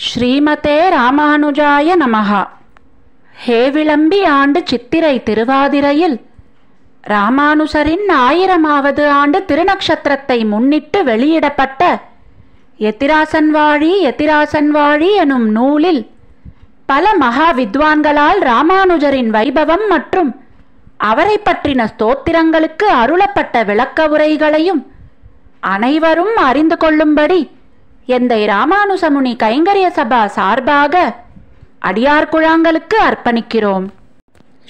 ஸ்ரீமதே ராமானுஜாய நமஹ. ஹேவிளம்பி ஆண்டு சித்திரை திருவாதிரையில் ராமானுசரின் 1000வது ஆண்டு திருநக்ஷத்திரத்தை முன்னிட்டு வெளியிடப்பட்ட எத்திராசன்வாழி எத்திராசன்வாழி எனும் நூலில் பல மகா வித்வான்களால் ராமானுஜரின் வைபவம் மற்றும் அவரை பற்றின ஸ்தோத்திரங்களுக்கு அருளப்பட்ட விளக்க உரைகளையும் அனைவரும் அறிந்து கொள்ளும்படி எந்தை ராமானுசமுனி கைங்கரிய சபா சார்பாக அடியார் குழாங்களுக்கு அர்ப்பணிக்கிறோம்.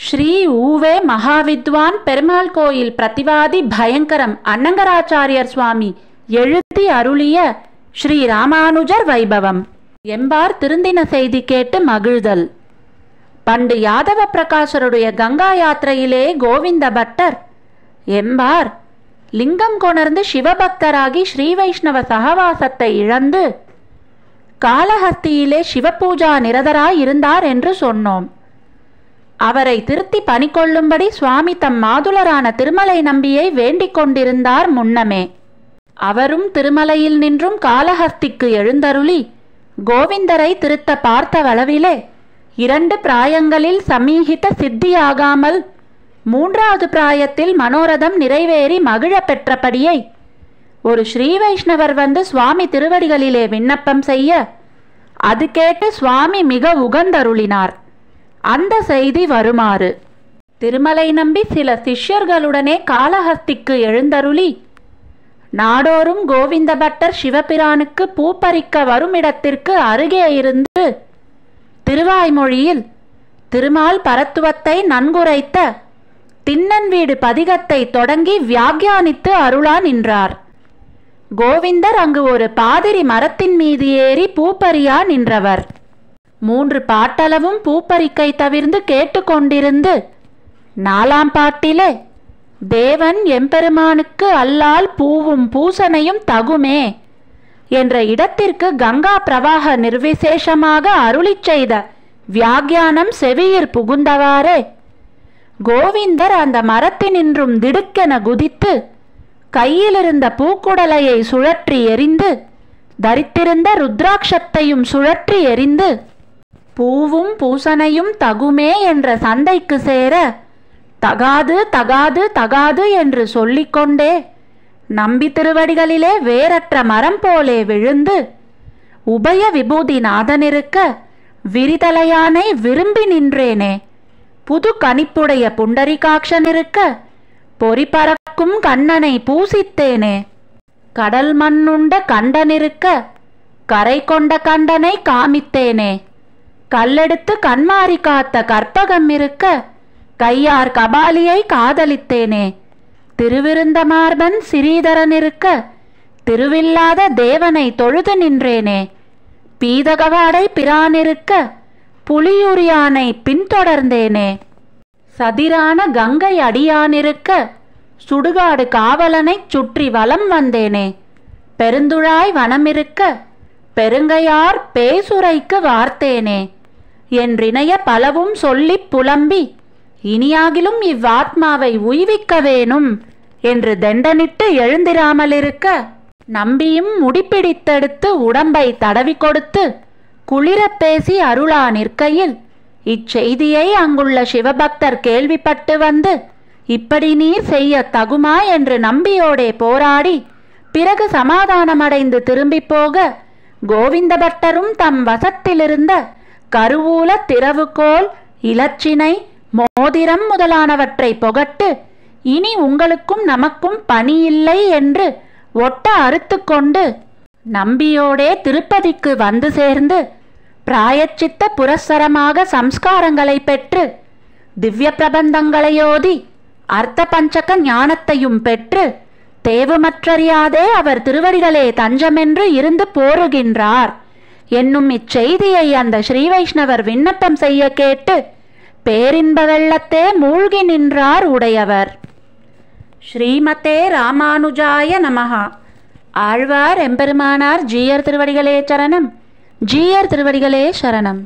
ஸ்ரீ ஊவே மகாவித்வான் பெருமாள் கோயில் பிரதிவாதி பயங்கரம் அன்னங்கராச்சாரியர் சுவாமி எழுதி அருளிய ஸ்ரீ ராமானுஜர் வைபவம். எம்பார் திருந்தின செய்தி கேட்டு மகிழ்தல். பண்டு யாதவ பிரகாசருடைய கங்கா யாத்திரையிலே கோவிந்த பட்டர் எம்பார் லிங்கம் கொணர்ந்து சிவபக்தராகி ஸ்ரீ வைஷ்ணவ சகவாசத்தை இழந்து காளஹஸ்தியிலே சிவபூஜா நிரதராய் இருந்தார் என்று சொன்னோம். அவரை திருத்தி பணி கொள்ளும்படி சுவாமி தம் மாதுளரான திருமலை நம்பியை வேண்டிக் கொண்டிருந்தார் முன்னமே. அவரும் திருமலையில் நின்றும் காளஹஸ்திக்கு எழுந்தருளி கோவிந்தரை திருத்த பார்த்த வளவிலே 2 பிராயங்களில் சமீகித சித்தியாகாமல் 3வது பிராயத்தில் மனோரதம் நிறைவேறி மகிழ பெற்றபடியை ஒரு ஸ்ரீ வைஷ்ணவர் வந்து சுவாமி திருவடிகளிலே விண்ணப்பம் செய்ய அது கேட்டு சுவாமி மிக உகந்தருளினார். அந்த செய்தி வருமாறு. திருமலை நம்பி சில சிஷ்யர்களுடனே காளஹஸ்திக்கு எழுந்தருளி நாடோறும் கோவிந்த பட்டர் சிவபிரானுக்கு பூப்பறிக்க வருமிடத்திற்கு அருகே இருந்து திருவாய்மொழியில் திருமால் பரத்துவத்தை நன்குரைத்த திண்ணன் வீடு பதிகத்தை தொடங்கி வியாக்கியானித்து அருளா நின்றார். கோவிந்தர் அங்கு ஒரு பாதிரி மரத்தின் மீது ஏறி பூப்பறியா நின்றவர். 3 பாட்டளவும் பூப்பறிக்கை தவிர்ந்து கேட்டுக்கொண்டிருந்து 4ஆம் பாட்டிலே தேவன் எம்பெருமானுக்கு அல்லால் பூவும் பூசனையும் தகுமே என்ற இடத்திற்கு கங்கா பிரவாக நிர்விசேஷமாக அருளிச் செய்த வியாக்கியானம் செவியிற் புகுந்தவாறே கோவிந்தர் அந்த மரத்தினின்றும் திடுக்கென குதித்து கையிலிருந்த பூக்குடலையை சுழற்றி எறிந்து தரித்திருந்த ருத்ராட்சத்தையும் சுழற்றி எறிந்து பூவும் பூசனையும் தகுமே என்ற சந்தைக்கு சேர தகாது தகாது தகாது என்று சொல்லிக்கொண்டே நம்பி திருவடிகளிலே வேறற்ற மரம் போலே விழுந்து உபய விபூதி நாதனிருக்க விரிதலையானை விரும்பி நின்றேனே, புது கணிப்புடைய புண்டரிகாட்சனிருக்க பொறி பறக்கும் கண்ணனை பூசித்தேனே, கடல் மண்ணுண்ட கண்டனிருக்க கரை கொண்ட கண்டனை காமித்தேனே, கல்லெடுத்து கண்மாரி காத்த கற்பகம் இருக்க கையார் கபாலியை காதலித்தேனே, திருவிருந்த மார்பன் சிறீதரன் இருக்க திருவில்லாத தேவனை தொழுது நின்றேனே, பீதகவாடை பிரானிருக்க புலியூரியானை பின்தொடர்ந்தேனே, சதிரான கங்கை அடியானிருக்க சுடுகாடு காவலனைச் சுற்றி வலம் வந்தேனே, பெருந்துழாய் வனமிருக்க பெருங்கையார் பேசுரைக்கு வார்த்தேனே என்றிணைய பலவும் சொல்லிப் புலம்பி இனியாகிலும் இவ்வாத்மாவை உய்விக்க வேணும் என்று தண்டனிட்டு எழுந்திராமலிருக்க நம்பியும் முடிப்பிடித்தெடுத்து உடம்பை தடவி கொடுத்து குளிரப் பேசி அருளா நிற்கையில் இச்செய்தியை அங்குள்ள சிவபக்தர் கேள்விப்பட்டு வந்து இப்படி நீர் செய்ய தகுமா என்று நம்பியோடே போராடி பிறகு சமாதானமடைந்து திரும்பி போக கோவிந்த பட்டரும் தம் வசத்திலிருந்த கருவூல திறவுகோல் இலச்சினை மோதிரம் முதலானவற்றை புகட்டு இனி உங்களுக்கும் நமக்கும் பணியில்லை என்று ஒட்ட அறுத்து கொண்டு நம்பியோடே திருப்பதிக்கு வந்து சேர்ந்து பிராயச்சித்த புரஸ்சரமாக சம்ஸ்காரங்களை பெற்று திவ்ய பிரபந்தங்களையோதி அர்த்த பஞ்சக ஞானத்தையும் பெற்று தேவுமற்றறியாதே அவர் திருவடிகளே தஞ்சமென்று இருந்து போருகின்றார் என்னும் இச்செய்தியை அந்த ஸ்ரீ வைஷ்ணவர் விண்ணப்பம் செய்ய கேட்டு பேரின்ப வெள்ளத்தே மூழ்கி நின்றார் உடையவர். ஸ்ரீமதே ராமானுஜாய நமஹ. ஆழ்வார் எம்பெருமானார் ஜீயர் திருவடிகளே சரணம். ஜீயர் திருவடிகளே சரணம்.